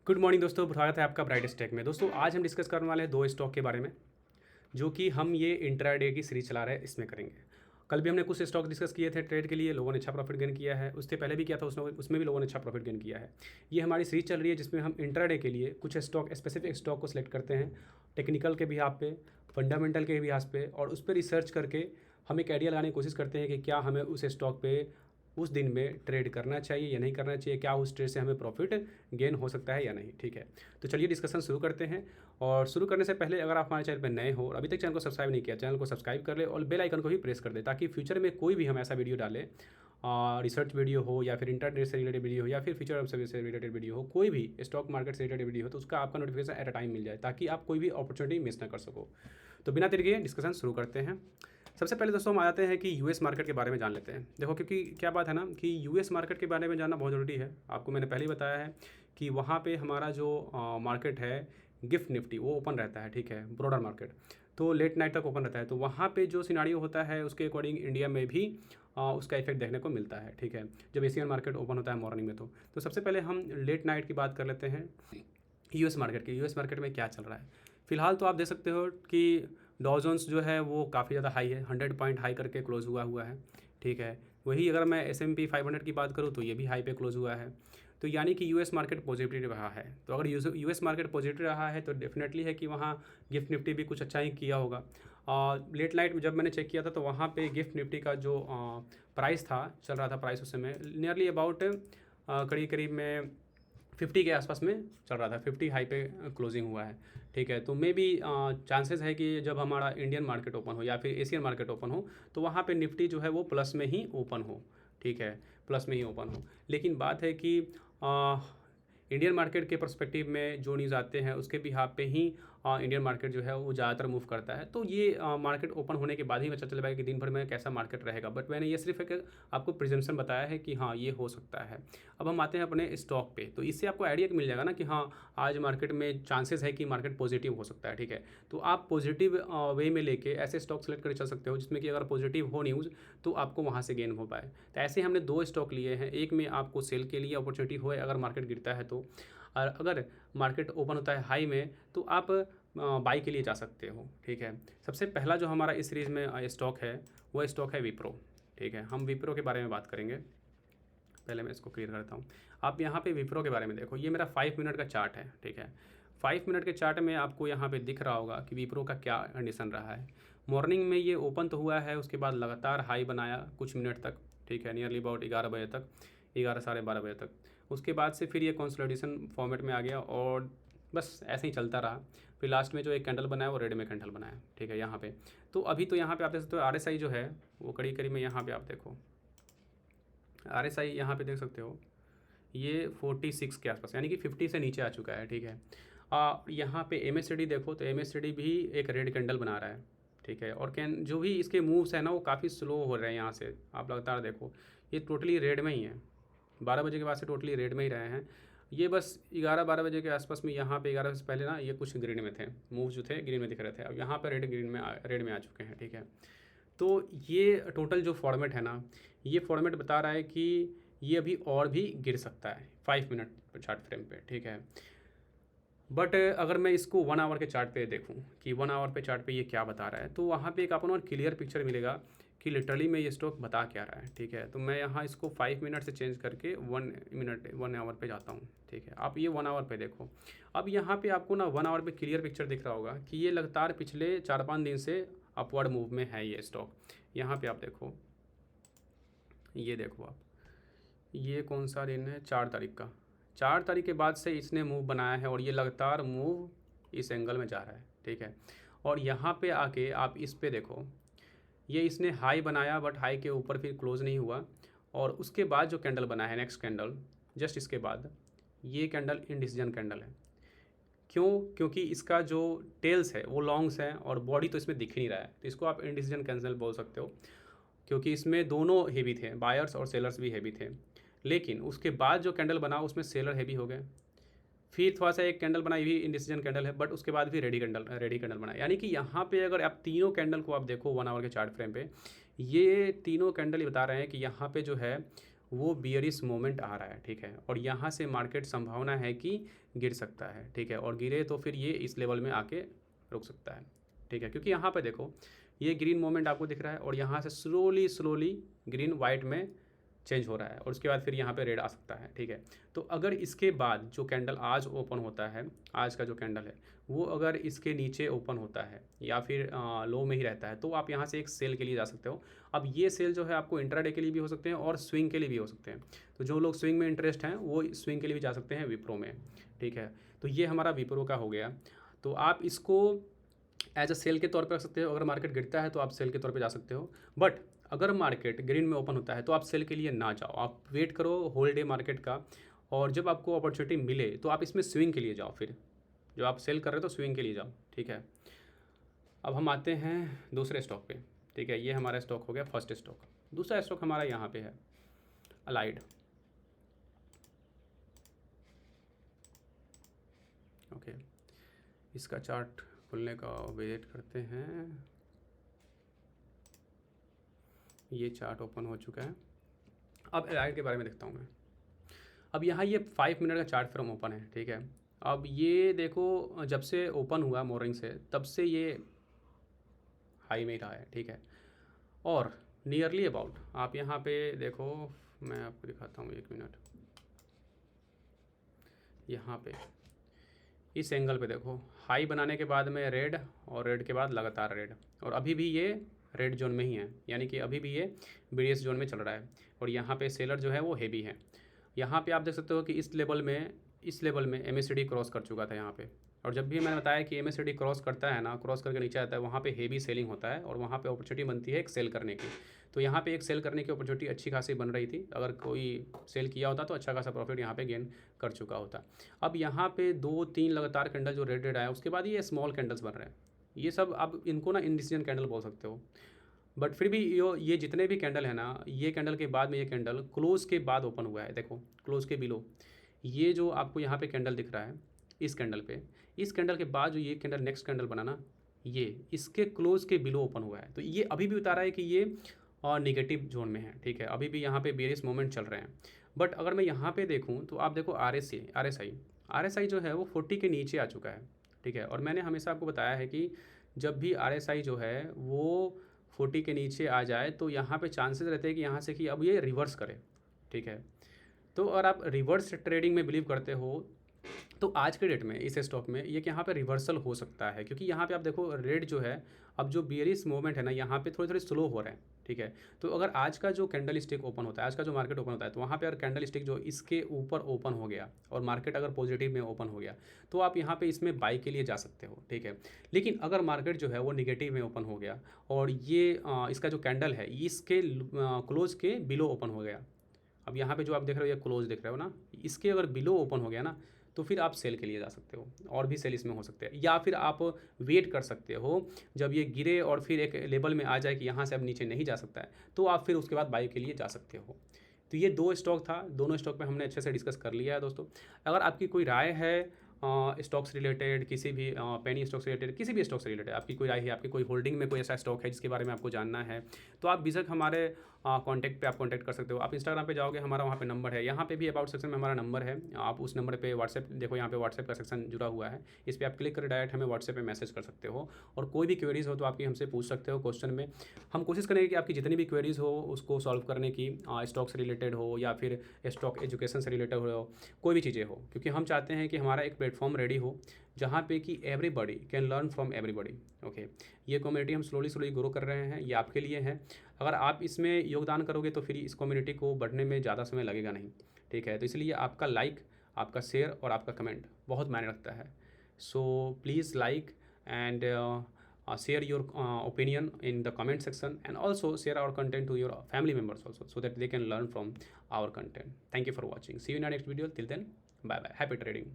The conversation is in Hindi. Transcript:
गुड मॉर्निंग दोस्तों, स्वागत है आपका ब्राइट स्टैक में। दोस्तों आज हम डिस्कस करने वाले हैं दो स्टॉक के बारे में, जो कि हम ये इंट्राडे की सीरीज चला रहे हैं, इसमें करेंगे। कल भी हमने कुछ स्टॉक डिस्कस किए थे ट्रेड के लिए, लोगों ने अच्छा प्रॉफिट गेन किया है। उससे पहले भी किया था, उसमें भी लोगों ने अच्छा प्रॉफिट गेन किया है। ये हमारी सीरीज चल रही है जिसमें हम इंट्राडे के लिए कुछ स्टॉक, स्पेसिफिक स्टॉक को सिलेक्ट करते हैं, टेक्निकल के बिहाफ पे, फंडामेंटल के बिहाफ पे, और उस पर रिसर्च करके हम एक आइडिया लगाने की कोशिश करते हैं कि क्या हमें उस स्टॉक पे उस दिन में ट्रेड करना चाहिए या नहीं करना चाहिए, क्या उस ट्रेड से हमें प्रॉफिट गेन हो सकता है या नहीं। ठीक है, तो चलिए डिस्कशन शुरू करते हैं। और शुरू करने से पहले अगर आप हमारे चैनल पर नए हो और अभी तक चैनल को सब्सक्राइब नहीं किया, चैनल को सब्सक्राइब कर ले और बेल आइकन को भी प्रेस कर दे, ताकि फ्यूचर में कोई भी हम ऐसा वीडियो डालें, रिसर्च वीडियो हो या फिर इंटरनेट से रिलेटेड वीडियो हो या फिर फ्यूचर ऑफ सर्विस से रिलेटेड वीडियो हो, कोई भी स्टॉक मार्केट से रिलेटेड वीडियो हो, तो उसका आपका नोटिफिकेशन एट अ टाइम मिल जाए, ताकि आप कोई भी अपॉर्चुनिटी मिस ना कर सको। तो बिना देरी के डिस्कशन शुरू करते हैं। सबसे पहले दोस्तों हम आ जाते हैं कि यूएस मार्केट के बारे में जान लेते हैं। देखो, क्योंकि क्या बात है ना कि यूएस मार्केट के बारे में जानना बहुत ज़रूरी है। आपको मैंने पहले ही बताया है कि वहाँ पे हमारा जो मार्केट है गिफ्ट निफ्टी, वो ओपन रहता है। ठीक है, ब्रॉडर मार्केट तो लेट नाइट तक ओपन रहता है। तो वहाँ पे जो सिनारियो होता है उसके अकॉर्डिंग इंडिया में भी उसका इफेक्ट देखने को मिलता है। ठीक है, जब एशियन मार्केट ओपन होता है मॉर्निंग में। तो सबसे पहले हम लेट नाइट की बात कर लेते हैं यूएस मार्केट की। यूएस मार्केट में क्या चल रहा है फिलहाल, तो आप देख सकते हो कि डॉ जोन्स जो है वो काफ़ी ज़्यादा हाई है, 100 पॉइंट हाई करके क्लोज हुआ है। ठीक है, वही अगर मैं S&P 500 की बात करूँ तो ये भी हाई पे क्लोज हुआ है। तो यानी कि यूएस मार्केट पॉजिटिव रहा है। तो अगर यूएस मार्केट पॉजिटिव रहा है तो डेफिनेटली है कि वहाँ गिफ्ट निफ्टी भी कुछ अच्छा ही किया होगा। लेट नाइट जब मैंने चेक किया था तो वहाँ पे गिफ्ट निफ्टी का जो प्राइस था, चल रहा था प्राइस उस समय नियरली अबाउट करीब करीब में 50 के आसपास में चल रहा था। 50 हाई पे क्लोजिंग हुआ है। ठीक है, तो मे बी चांसेस है कि जब हमारा इंडियन मार्केट ओपन हो या फिर एशियन मार्केट ओपन हो तो वहाँ पे निफ्टी जो है वो प्लस में ही ओपन हो। ठीक है, प्लस में ही ओपन हो। लेकिन बात है कि इंडियन मार्केट के पर्सपेक्टिव में जो न्यूज़ आते हैं उसके बिहाफ पे ही इंडियन मार्केट जो है वो ज़्यादातर मूव करता है। तो ये मार्केट ओपन होने के बाद ही पता चल पाएगा कि दिन भर में कैसा मार्केट रहेगा। बट मैंने ये सिर्फ एक आपको प्रिजम्पशन बताया है कि हाँ ये हो सकता है। अब हम आते हैं अपने स्टॉक पे, तो इससे आपको आइडिया मिल जाएगा ना कि हाँ आज मार्केट में चांसेस है कि मार्केट पॉजिटिव हो सकता है। ठीक है, तो आप पॉजिटिव वे में लेके ऐसे स्टॉक सेलेक्ट कर चल सकते हो जिसमें कि अगर पॉजिटिव हो न्यूज़ तो आपको वहाँ से गेन हो पाए। तो ऐसे हमने दो स्टॉक लिए हैं, एक में आपको सेल के लिए अपॉर्चुनिटी हो अगर मार्केट गिरता है तो, और अगर मार्केट ओपन होता है हाई में तो आप बाई के लिए जा सकते हो। ठीक है, सबसे पहला जो हमारा इस सीरीज़ में स्टॉक है वो स्टॉक है विप्रो। ठीक है, हम विप्रो के बारे में बात करेंगे। पहले मैं इसको क्लियर करता हूँ। आप यहाँ पे विप्रो के बारे में देखो, ये मेरा 5 मिनट का चार्ट है। ठीक है, 5 मिनट के चार्ट में आपको यहाँ पे दिख रहा होगा कि विप्रो का क्या कंडीशन रहा है। मॉर्निंग में ये ओपन तो हुआ है, उसके बाद लगातार हाई बनाया कुछ मिनट तक। ठीक है, नियरली अबाउट 11 बजे तक, 11 साढ़े 12 बजे तक। उसके बाद से फिर ये कंसोलिडेशन फॉर्मेट में आ गया और बस ऐसे ही चलता रहा। फिर लास्ट में जो एक कैंडल बनाया वो रेड में कैंडल बनाया। ठीक है, यहाँ पे तो अभी तो यहाँ पे आप देख सकते हो RSI जो है वो करीब करीब में, यहाँ पे आप देखो RSI यहाँ पे देख सकते हो ये 46 के आसपास, यानी कि 50 से नीचे आ चुका है। ठीक है, यहाँ पे MACD देखो तो MACD भी एक रेड कैंडल बना रहा है। ठीक है, और कैन जो भी इसके मूव्स हैं ना वो काफ़ी स्लो हो रहे हैं। यहाँ से आप लगातार देखो ये टोटली रेड में ही है, 12 बजे के बाद से टोटली रेड में ही रहे हैं। ये बस 11-12 बजे के आसपास में यहाँ पे 11 बजे से पहले ना ये कुछ ग्रीन में थे, मूव जो थे ग्रीन में दिख रहे थे। अब यहाँ पर रेड में आ चुके हैं। ठीक है, तो ये टोटल जो फॉर्मेट है ना, ये फॉर्मेट बता रहा है कि ये अभी और भी गिर सकता है 5 मिनट चार्ट फ्रेम पे। ठीक है, बट अगर मैं इसको 1 आवर के चार्ट पे देखूं कि 1 आवर पे चार्ट पे ये क्या बता रहा है, तो वहाँ पे एक आपको क्लियर पिक्चर मिलेगा कि लिटरली में ये स्टॉक बता क्या रहा है। ठीक है, तो मैं यहाँ इसको 5 मिनट से चेंज करके 1 आवर पे जाता हूँ। ठीक है, आप ये 1 आवर पे देखो। अब यहाँ पे आपको ना 1 आवर पे क्लियर पिक्चर दिख रहा होगा कि ये लगातार पिछले 4-5 दिन से अपवर्ड मूव में है ये स्टॉक। यहाँ पे आप देखो, ये देखो आप, ये कौन सा दिन है, 4 तारीख का। 4 तारीख के बाद से इसने मूव बनाया है और ये लगातार मूव इस एंगल में जा रहा है। ठीक है, और यहाँ पे आके आप इस पे देखो, ये इसने हाई बनाया बट हाई के ऊपर फिर क्लोज नहीं हुआ, और उसके बाद जो कैंडल बना है नेक्स्ट कैंडल जस्ट इसके बाद, ये कैंडल इंडिसीजन कैंडल है। क्यों? क्योंकि इसका जो टेल्स है वो लॉन्ग्स हैं और बॉडी तो इसमें दिख ही नहीं रहा है, तो इसको आप इंडिसीजन कैंडल बोल सकते हो, क्योंकि इसमें दोनों हेवी थे, बायर्स और सेलर्स भी हेवी थे। लेकिन उसके बाद जो कैंडल बना उसमें सेलर हेवी हो गए। फिर थोड़ा सा एक कैंडल बना, ये भी इंडिसीजन कैंडल है, बट उसके बाद भी रेडी कैंडल बना। यानी कि यहाँ पे अगर आप तीनों कैंडल को आप देखो 1 आवर के चार्ट फ्रेम पे, ये तीनों कैंडल ही बता रहे हैं कि यहाँ पे जो है वो बियरिश मोमेंट आ रहा है, ठीक है, और यहाँ से मार्केट संभावना है कि गिर सकता है, ठीक है, और गिरे तो फिर ये इस लेवल में आके रुक सकता है, ठीक है, क्योंकि यहाँ पे देखो ये ग्रीन मोमेंट आपको दिख रहा है और यहाँ से स्लोली स्लोली ग्रीन वाइट में चेंज हो रहा है और उसके बाद फिर यहाँ पे रेड आ सकता है, ठीक है। तो अगर इसके बाद जो कैंडल आज ओपन होता है, आज का जो कैंडल है वो अगर इसके नीचे ओपन होता है या फिर लो में ही रहता है तो आप यहाँ से एक सेल के लिए जा सकते हो। अब ये सेल जो है आपको इंट्राडे के लिए भी हो सकते हैं और स्विंग के लिए भी हो सकते हैं। तो जो लोग स्विंग में इंटरेस्ट हैं वो स्विंग के लिए भी जा सकते हैं विप्रो में, ठीक है। तो ये हमारा विप्रो का हो गया। तो आप इसको एज अ सेल के तौर पे रख सकते हो। अगर मार्केट गिरता है तो आप सेल के तौर पे जा सकते हो, बट अगर मार्केट ग्रीन में ओपन होता है तो आप सेल के लिए ना जाओ, आप वेट करो होल डे मार्केट का, और जब आपको अपॉर्चुनिटी मिले तो आप इसमें स्विंग के लिए जाओ। फिर जो आप सेल कर रहे हो तो स्विंग के लिए जाओ, ठीक है। अब हम आते हैं दूसरे स्टॉक पे, ठीक है। ये हमारा स्टॉक हो गया फर्स्ट स्टॉक। दूसरा स्टॉक हमारा यहाँ पे है अलाइड, ओके। इसका चार्ट खुलने का वेट करते हैं। ये चार्ट ओपन हो चुका है। अब अलाइड के बारे में देखता हूँ मैं। अब यहाँ ये 5 मिनट का चार्ट फ्रॉम ओपन है, ठीक है। अब ये देखो जब से ओपन हुआ मॉर्निंग से तब से ये हाई में ही रहा है, ठीक है। और नियरली अबाउट आप यहाँ पे देखो, मैं आपको दिखाता हूँ, 1 मिनट। यहाँ पे इस एंगल पे देखो हाई बनाने के बाद में रेड और रेड के बाद लगातार रेड, और अभी भी ये रेड जोन में ही है, यानी कि अभी भी ये बीडीएस जोन में चल रहा है। और यहाँ पे सेलर जो है वो हेवी है। यहाँ पे आप देख सकते हो कि इस लेवल में एमएससीडी क्रॉस कर चुका था यहाँ पे। और जब भी मैंने बताया कि एमएससीडी क्रॉस करता है ना, क्रॉस करके नीचे आता है, वहाँ पे हेवी सेलिंग होता है और वहाँ पे अपॉर्चुनिटी बनती है एक सेल करने की। तो यहाँ पे एक सेल करने की अपॉर्चुनिटी अच्छी खासी बन रही थी। अगर कोई सेल किया होता तो अच्छा खासा प्रॉफिट यहाँ पे गेन कर चुका होता। अब यहाँ पे 2-3 लगातार कैंडल जो रेड रेड आया, उसके बाद ये स्मॉल कैंडल्स बन रहे हैं। ये सब आप इनको ना इंडिसीजन कैंडल बोल सकते हो, बट फिर भी ये जितने भी कैंडल है ना, ये कैंडल के बाद में ये कैंडल क्लोज के बाद ओपन हुआ है। देखो क्लोज के बिलो ये जो आपको यहाँ पे कैंडल दिख रहा है, इस कैंडल पे, इस कैंडल के बाद जो ये कैंडल नेक्स्ट कैंडल बना ना, ये इसके क्लोज के बिलो ओपन हुआ है। तो ये अभी भी बता रहा है कि ये नेगेटिव जोन में है, ठीक है। अभी भी यहाँ पे बेरिश मोमेंट चल रहे हैं। बट अगर मैं यहाँ पे देखूँ तो आप देखो आर एस आई जो है वो 40 के नीचे आ चुका है, ठीक है। और मैंने हमेशा आपको बताया है कि जब भी आर एस आई जो है वो 40 के नीचे आ जाए तो यहाँ पे चांसेस रहते हैं कि यहाँ से कि अब ये रिवर्स करे, ठीक है। तो अगर आप रिवर्स ट्रेडिंग में बिलीव करते हो तो आज के डेट में इस स्टॉक में ये कि यहाँ पे रिवर्सल हो सकता है, क्योंकि यहाँ पे आप देखो रेड जो है, अब जो बेयरिश मूवमेंट है ना, यहाँ पे थोड़ी थोड़ी स्लो हो रहे हैं, ठीक है। तो अगर आज का जो कैंडल स्टिक ओपन होता है, आज का जो मार्केट ओपन होता है, तो वहाँ पे अगर कैंडल स्टिक जो इसके ऊपर ओपन हो गया और मार्केट अगर पॉजिटिव में ओपन हो गया तो आप यहाँ पे इसमें बाई के लिए जा सकते हो, ठीक है। लेकिन अगर मार्केट जो है वो निगेटिव में ओपन हो गया और ये इसका जो कैंडल है इसके क्लोज के बिलो ओपन हो गया, अब यहाँ पे जो आप देख रहे हो ये क्लोज देख रहे हो ना, इसके अगर बिलो ओपन हो गया ना, तो फिर आप सेल के लिए जा सकते हो और भी सेल इसमें हो सकते हैं। या फिर आप वेट कर सकते हो जब ये गिरे और फिर एक लेवल में आ जाए कि यहाँ से अब नीचे नहीं जा सकता है, तो आप फिर उसके बाद बाई के लिए जा सकते हो। तो ये 2 स्टॉक था, दोनों स्टॉक पे हमने अच्छे से डिस्कस कर लिया है दोस्तों। अगर आपकी कोई राय है स्टॉक्स रिलेटेड, किसी भी पेनी स्टॉक से रिलेटेड, किसी भी स्टॉक से रिलेटेड आपकी कोई राय है, आपकी कोई होल्डिंग में कोई ऐसा स्टॉक है जिसके बारे में आपको जानना है, तो आप बेशक हमारे कॉन्टैक्ट पे आप कॉन्टैक्ट कर सकते हो। आप इंस्टाग्राम पे जाओगे, हमारा वहाँ पे नंबर है, यहाँ पे भी अबाउट सेक्शन में हमारा नंबर है, आप उस नंबर पे व्हाट्सएप देखो, यहाँ पे व्हाट्सएप का सेक्शन जुड़ा हुआ है, इस पर आप क्लिक कर डायरेक्ट हमें व्हाट्सएप पे मैसेज कर सकते हो। और कोई भी क्वेरीज़ हो तो आपकी हमसे पूछ सकते हो क्वेश्चन में। हम कोशिश करेंगे कि आपकी जितनी भी क्वेरीज़ हो उसको सॉल्व करने की, स्टॉक से रिलेटेड हो या फिर स्टॉक एजुकेशन से रिलेटेड हो, कोई भी चीज़ें हो, क्योंकि हम चाहते हैं कि हमारा एक प्लेटफॉर्म रेडी हो जहाँ पे कि everybody can learn from everybody, okay. ये कम्युनिटी हम स्लोली ग्रो कर रहे हैं, ये आपके लिए है। अगर आप इसमें योगदान करोगे तो फिर इस कम्युनिटी को बढ़ने में ज़्यादा समय लगेगा नहीं, ठीक है। तो इसलिए आपका लाइक, आपका शेयर और आपका कमेंट बहुत मायने रखता है। So please like and share your opinion in the comment section, and also share our content to your family members also, so that they can learn from our content. Thank you for watching. See you in our next video. Till then, bye bye. Happy trading.